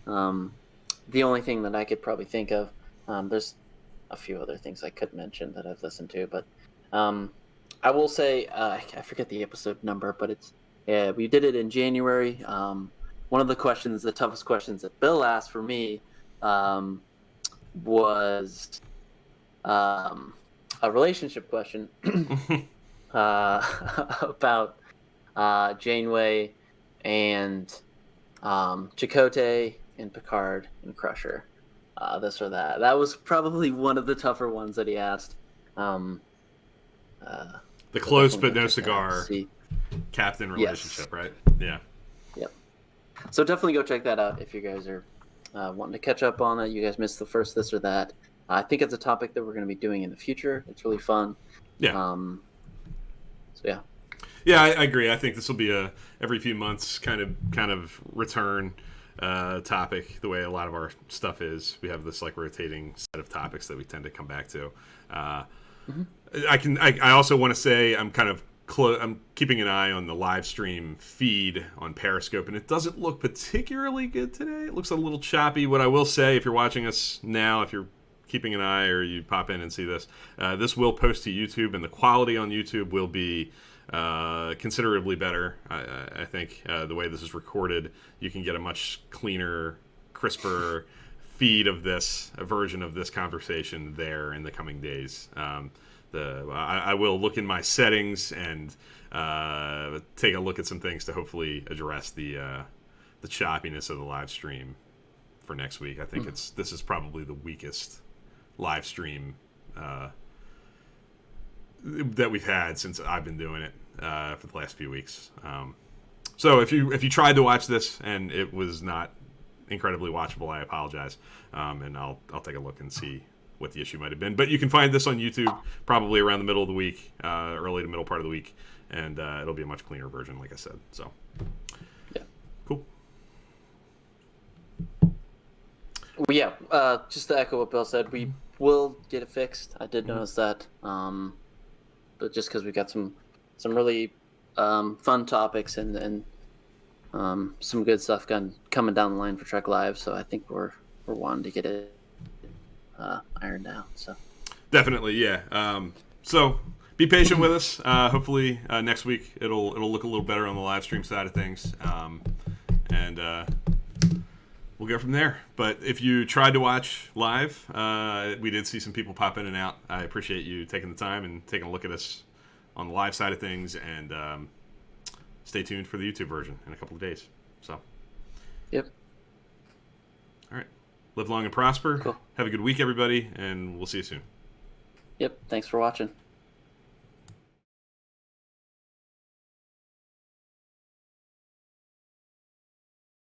the only thing that I could probably think of. There's a few other things I could mention that I've listened to, but I will say I forget the episode number, but we did it in January. One of the toughest questions that Bill asked for me was a relationship question about Janeway and Chakotay and Picard and Crusher. This or that. That was probably one of the tougher ones that he asked. Um, uh, The so close definitely but go no check that out to cigar see. captain Yes. relationship, right? Yeah. Yep. So definitely go check that out if you guys are wanting to catch up on it. You guys missed the first this or that. I think it's a topic that we're going to be doing in the future. It's really fun. Yeah. Um, so yeah. Yeah, I agree. I think this will be a every few months kind of return topic. The way a lot of our stuff is, we have this like rotating set of topics that we tend to come back to. Uh, Hmm. I also want to say I'm kind of I'm keeping an eye on the live stream feed on Periscope, and it doesn't look particularly good today. It looks a little choppy. What I will say, if you're watching us now, if you're keeping an eye or you pop in and see this, this will post to YouTube, and the quality on YouTube will be considerably better. I think the way this is recorded, you can get a much cleaner, crisper feed of this, a version of this conversation there in the coming days. I will look in my settings and take a look at some things to hopefully address the choppiness of the live stream for next week. I think this is probably the weakest live stream that we've had since I've been doing it for the last few weeks. So if you tried to watch this and it was not incredibly watchable, I apologize, and I'll take a look and see what the issue might have been. But you can find this on YouTube probably around the middle of the week, early to middle part of the week, and it'll be a much cleaner version, like I said. So Yeah. cool. Well, yeah. Just to echo what Bill said, we will get it fixed. I did notice that. But just because we got some really fun topics and some good stuff coming down the line for Trek Live, so I think we're wanting to get it ironed out. So Definitely, yeah. So be patient with us. Hopefully next week it'll look a little better on the live stream side of things, and we'll go from there. But if you tried to watch live, we did see some people pop in and out. I appreciate you taking the time and taking a look at us on the live side of things, and stay tuned for the YouTube version in a couple of days. So, yep. All right. Live long and prosper. Cool. Have a good week, everybody, and we'll see you soon. Yep. Thanks for watching.